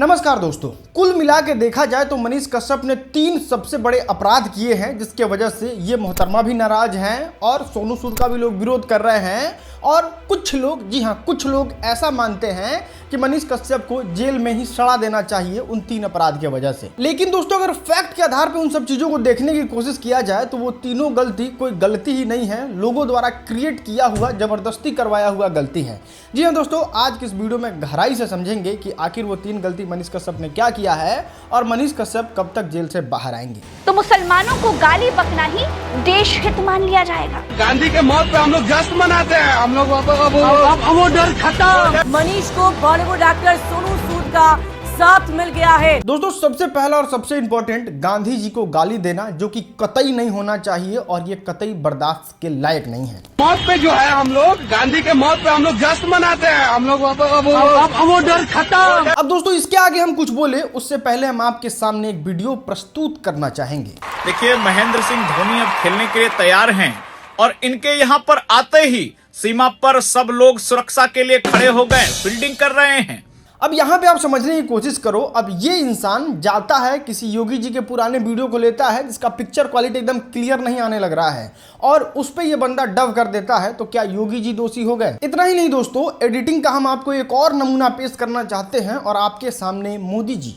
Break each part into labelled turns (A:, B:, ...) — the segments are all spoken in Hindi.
A: नमस्कार दोस्तों, कुल मिला के देखा जाए तो मनीष कश्यप ने 3 सबसे बड़े अपराध किए हैं जिसके वजह से ये मोहतरमा भी नाराज हैं और सोनू सूद का भी लोग विरोध कर रहे हैं। और कुछ लोग, जी हाँ, कुछ लोग ऐसा मानते हैं कि मनीष कश्यप को जेल में ही सड़ा देना चाहिए उन 3 अपराध की वजह से। लेकिन दोस्तों, अगर फैक्ट के आधार पर उन सब चीजों को देखने की कोशिश किया जाए तो वो तीनों गलती कोई गलती ही नहीं है, लोगों द्वारा क्रिएट किया हुआ, जबरदस्ती करवाया हुआ गलती है। जी हाँ दोस्तों, आज की इस वीडियो में गहराई से समझेंगे कि आखिर वो 3 गलती मनीष कश्यप ने क्या किया है और मनीष कश्यप कब तक जेल से बाहर आएंगे।
B: तो मुसलमानों को गाली बकना ही देश हित मान लिया जाएगा।
C: गांधी के मौत पे हम लोग जश्न मनाते हैं, हम लोग वो डर खत्म।
D: मनीष को बॉलीवुड एक्टर सोनू सूद का साथ मिल गया है।
A: दोस्तों, सबसे पहला और सबसे इंपॉर्टेंट, गांधी जी को गाली देना जो कि कतई नहीं होना चाहिए और ये कतई बर्दाश्त के लायक नहीं है।
C: मौत पे जो है, हम लोग गांधी के मौत पे हम लोग जश्न मनाते हैं, हम लोग वो डर खत्म।
A: अब दोस्तों, इसके आगे हम कुछ बोले उससे पहले हम आपके सामने एक वीडियो प्रस्तुत करना चाहेंगे।
E: देखिए, महेंद्र सिंह धोनी अब खेलने के लिए तैयार हैं और इनके यहाँ पर आते ही सीमा पर सब लोग सुरक्षा के लिए खड़े हो गए, फील्डिंग कर रहे हैं।
A: अब यहाँ पे आप समझने की कोशिश करो। अब ये इंसान जाता है किसी योगी जी के पुराने वीडियो को लेता है जिसका पिक्चर क्वालिटी एकदम क्लियर नहीं आने लग रहा है और उस पे ये बंदा डब कर देता है, तो क्या योगी जी दोषी हो गए? इतना ही नहीं दोस्तों, एडिटिंग का हम आपको एक और नमूना पेश करना चाहते हैं और आपके सामने मोदी जी।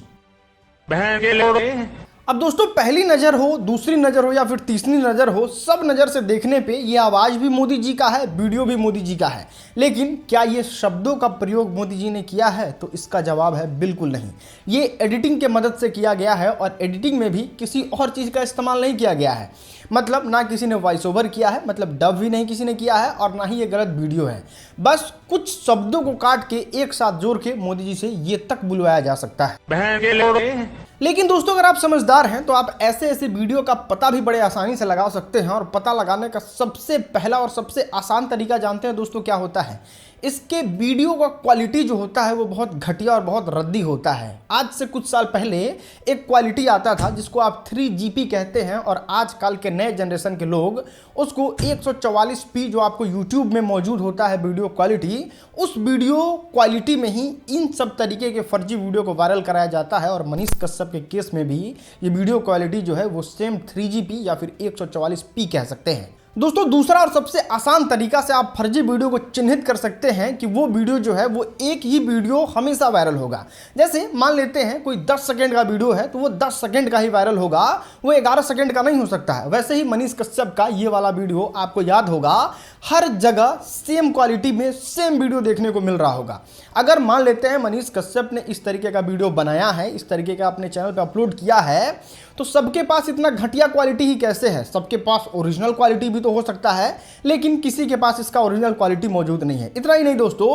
A: अब दोस्तों, पहली नजर हो, दूसरी नजर हो या फिर तीसरी नजर हो, सब नजर से देखने पे ये आवाज भी मोदी जी का है, वीडियो भी मोदी जी का है, लेकिन क्या ये शब्दों का प्रयोग मोदी जी ने किया है? तो इसका जवाब है बिल्कुल नहीं। ये एडिटिंग के मदद से किया गया है और एडिटिंग में भी किसी और चीज का इस्तेमाल नहीं किया गया है। मतलब ना किसी ने वॉइस ओवर किया है, मतलब डब भी नहीं किसी ने किया है और ना ही ये गलत वीडियो है। बस कुछ शब्दों को काट के एक साथ जोड़ के मोदी जी से ये तक बुलवाया जा सकता है। लेकिन दोस्तों, अगर आप समझदार हैं तो आप ऐसे ऐसे वीडियो का पता भी बड़े आसानी से लगा सकते हैं और पता लगाने का सबसे पहला और सबसे आसान तरीका जानते हैं दोस्तों क्या होता है? इसके वीडियो का क्वालिटी जो होता है वो बहुत घटिया और बहुत रद्दी होता है। आज से कुछ साल पहले एक क्वालिटी आता था जिसको आप 3GP कहते हैं और आजकल के नए जनरेशन के लोग उसको 144p जो आपको YouTube में मौजूद होता है वीडियो क्वालिटी, उस वीडियो क्वालिटी में ही इन सब तरीके के फर्जी वीडियो को वायरल कराया जाता है। और मनीष कश्यप के केस में भी ये वीडियो क्वालिटी जो है वो सेम 3GP या फिर 144p कह सकते हैं। दोस्तों, दूसरा और सबसे आसान तरीका से आप फर्जी वीडियो को चिन्हित कर सकते हैं कि वो वीडियो जो है वो एक ही वीडियो हमेशा वायरल होगा। जैसे मान लेते हैं कोई 10 सेकंड का वीडियो है तो वो 10 सेकंड का ही वायरल होगा, वो 11 सेकंड का नहीं हो सकता है। वैसे ही मनीष कश्यप का ये वाला वीडियो आपको याद होगा, हर जगह सेम क्वालिटी में सेम वीडियो देखने को मिल रहा होगा। अगर मान लेते हैं मनीष कश्यप ने इस तरीके का वीडियो बनाया है, इस तरीके का अपने चैनल पर अपलोड किया है, तो सबके पास इतना घटिया क्वालिटी ही कैसे है? सबके पास ओरिजिनल क्वालिटी भी तो हो सकता है, लेकिन किसी के पास इसका ओरिजिनल क्वालिटी मौजूद नहीं है। इतना ही नहीं दोस्तों,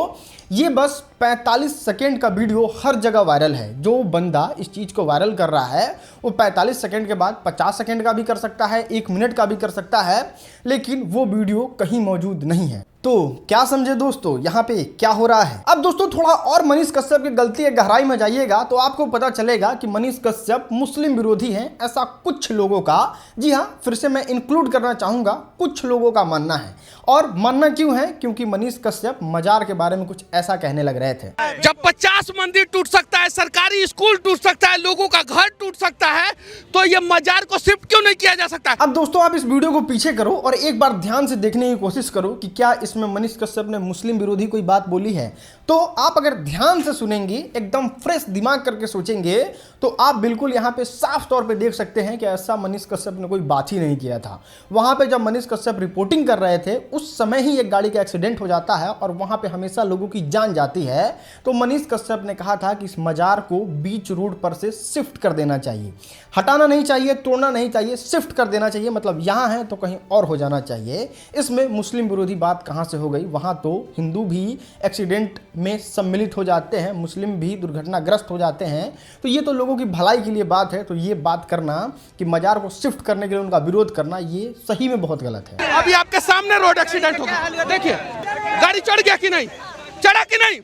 A: ये बस 45 सेकंड का वीडियो हर जगह वायरल है। जो बंदा इस चीज़ को वायरल कर रहा है वो 45 सेकंड के बाद 50 सेकंड का भी कर सकता है, 1 मिनट का भी कर सकता है, लेकिन वो वीडियो कहीं मौजूद नहीं है। तो क्या समझे दोस्तों यहाँ पे क्या हो रहा है? अब दोस्तों, थोड़ा और मनीष कश्यप की गलती की गहराई में जाइएगा तो आपको पता चलेगा कि मनीष कश्यप मुस्लिम विरोधी हैं, ऐसा कुछ लोगों का, जी हाँ, फिर से मैं इंक्लूड करना चाहूंगा, कुछ लोगों का मानना है। और मानना क्यों है? क्योंकि मनीष कश्यप मजार के बारे में कुछ ऐसा कहने लग रहे थे।
C: जब 50 मंदिर टूट सकता है, सरकारी स्कूल टूट सकता है, लोगों का घर टूट सकता है, तो ये मजार को शिफ्ट क्यों नहीं किया जा सकता?
A: अब दोस्तों, आप इस वीडियो को पीछे करो और एक बार ध्यान से देखने की कोशिश करो कि क्या इसमें मनीष कश्यप ने मुस्लिम विरोधी कोई बात बोली है। तो आप अगर ध्यान से सुनेंगे, एकदम फ्रेश दिमाग करके सोचेंगे, तो आप बिल्कुल यहाँ पे साफ तौर पे देख सकते हैं कि ऐसा मनीष कश्यप ने कोई बात ही नहीं किया था। वहां पे जब मनीष कश्यप रिपोर्टिंग कर रहे थे उस समय ही एक गाड़ी का एक्सीडेंट हो जाता है और वहां पे हमेशा लोगों की जान जाती है। तो मनीष कश्यप ने कहा था कि इस मजार को बीच रोड पर से शिफ्ट कर देना चाहिए, हटाना नहीं चाहिए, तोड़ना नहीं चाहिए, शिफ्ट कर देना चाहिए। मतलब यहाँ है तो कहीं और हो जाना चाहिए। इसमें मुस्लिम विरोधी बात कहाँ से हो गई? वहाँ तो हिंदू भी एक्सीडेंट में सम्मिलित हो जाते हैं, मुस्लिम भी दुर्घटनाग्रस्त हो जाते हैं, तो ये तो लोगों की भलाई के लिए बात है। तो ये बात करना कि मजार को शिफ्ट करने के लिए उनका विरोध करना, ये सही में बहुत गलत है।
C: अभी आपके सामने रोड एक्सीडेंट हो गया, देखिए गाड़ी चढ़ गया कि नहीं, चढ़ा कि नहीं,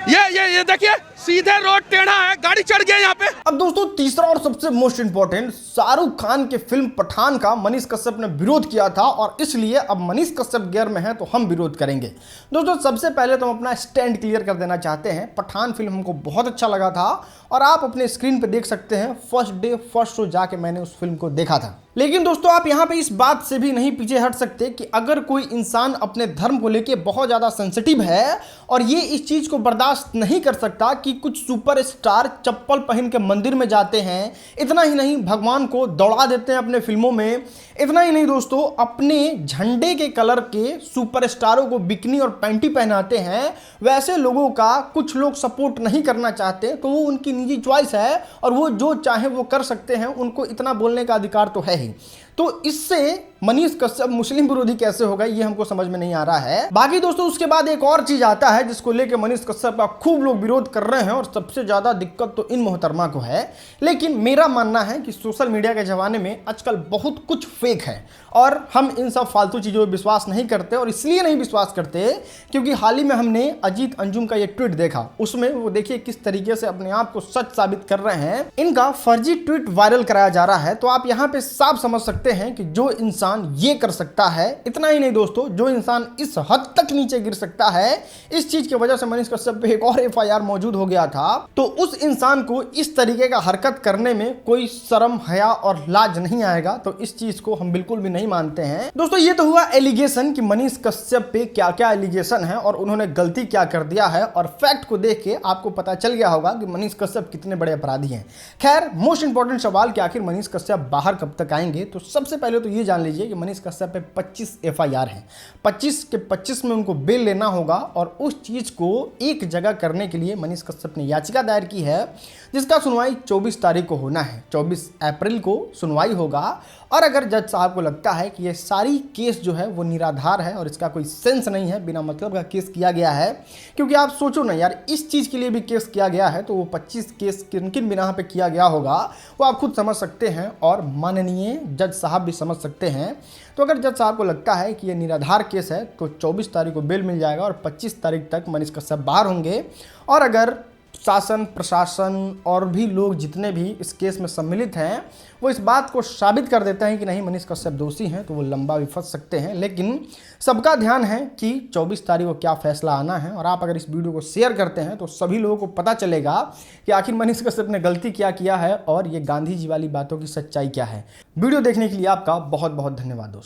C: ये देखिए सीधे रोड टेढ़ा है, गाड़ी चढ़ गया यहाँ पे।
A: अब दोस्तों, तीसरा और सबसे मोस्ट इंपॉर्टेंट, शाहरुख खान के फिल्म पठान का मनीष कश्यप ने विरोध किया था और इसलिए अब मनीष कश्यप गियर में है तो हम विरोध करेंगे। दोस्तों, सबसे पहले तो हम अपना स्टैंड क्लियर कर देना चाहते हैं। पठान फिल्म हमको बहुत अच्छा लगा था और आप अपने स्क्रीन पे देख सकते हैं फर्स्ट डे फर्स्ट शो जाके मैंने उस फिल्म को देखा था। लेकिन दोस्तों आप यहाँ पे इस बात से भी नहीं पीछे हट सकते कि अगर कोई इंसान अपने धर्म को लेके बहुत ज़्यादा सेंसिटिव है और ये इस चीज़ को बर्दाश्त नहीं कर सकता कि कुछ सुपरस्टार चप्पल पहन के मंदिर में जाते हैं, इतना ही नहीं भगवान को दौड़ा देते हैं अपने फिल्मों में, इतना ही नहीं दोस्तों अपने झंडे के कलर के सुपरस्टारों को बिकनी और पैंटी पहनाते हैं, वैसे लोगों का कुछ लोग सपोर्ट नहीं करना चाहते तो वो उनकी निजी चॉइस है और वो जो चाहे वो कर सकते हैं, उनको इतना बोलने का अधिकार तो है ही। तो इससे मनीष कश्यप मुस्लिम विरोधी कैसे होगा ये हमको समझ में नहीं आ रहा है। बाकी दोस्तों उसके बाद एक और चीज आता है जिसको लेके मनीष कश्यप का खूब लोग विरोध कर रहे हैं और सबसे ज्यादा दिक्कत तो इन मोहतरमा को है। लेकिन मेरा मानना है कि सोशल मीडिया के जमाने में आजकल बहुत कुछ फेक है और हम इन सब फालतू चीजों पर विश्वास नहीं करते, और इसलिए नहीं विश्वास करते क्योंकि हाल ही में हमने अजीत अंजुम का ये ट्वीट देखा, उसमें वो देखिए किस तरीके से अपने आप को सच साबित कर रहे हैं। इनका फर्जी ट्वीट वायरल कराया जा रहा है। तो आप यहाँ पे साफ समझ सकते हैं कि जो इंसान ये कर सकता है, इतना ही नहीं दोस्तों जो इंसान इस हद तक नीचे गिर सकता है, इस चीज की वजह से मनीष कश्यप पे एक और एफआईआर मौजूद हो गया था, तो उस इंसान को इस तरीके का हरकत करने में कोई शर्म हया और लाज नहीं आएगा। तो इस चीज को हम बिल्कुल भी नहीं मानते हैं। दोस्तों ये तो हुआ एलिगेशन कि मनीष कश्यप पे क्या क्या एलिगेशन है और उन्होंने गलती क्या कर दिया है, और फैक्ट को देख के आपको पता चल गया होगा कि मनीष कश्यप कितने बड़े अपराधी हैं। खैर मोस्ट इंपॉर्टेंट सवाल कि आखिर मनीष कश्यप बाहर कब तक आएंगे, तो सबसे पहले तो ये जान लीजिए कि मनीष कश्यप पे 25 एफआईआर हैं, 25 के 25 में उनको बेल लेना होगा और उस चीज को एक जगह करने के लिए मनीष कश्यप ने याचिका दायर की है जिसका सुनवाई 24 तारीख को होना है। 24 अप्रैल को सुनवाई होगा और अगर जज साहब को लगता है कि ये सारी केस जो है वो निराधार है और इसका कोई सेंस नहीं है, बिना मतलब का केस किया गया है, क्योंकि आप सोचो ना यार इस चीज़ के लिए भी केस किया गया है तो वो 25 केस किन किन बिना पे किया गया होगा वो आप खुद समझ सकते हैं और माननीय जज साहब भी समझ सकते हैं। तो अगर जज साहब को लगता है कि ये निराधार केस है तो 24 तारीख को बेल मिल जाएगा और 25 तारीख तक मनीष कश्यप बाहर होंगे। और अगर शासन प्रशासन और भी लोग जितने भी इस केस में सम्मिलित हैं वो इस बात को साबित कर देते हैं कि नहीं मनीष कश्यप दोषी हैं, तो वो लंबा भी फंस सकते हैं। लेकिन सबका ध्यान है कि 24 तारीख को क्या फैसला आना है, और आप अगर इस वीडियो को शेयर करते हैं तो सभी लोगों को पता चलेगा कि आखिर मनीष कश्यप ने गलती क्या किया है और ये गांधी जी वाली बातों की सच्चाई क्या है। वीडियो देखने के लिए आपका बहुत बहुत धन्यवाद दोस्तों।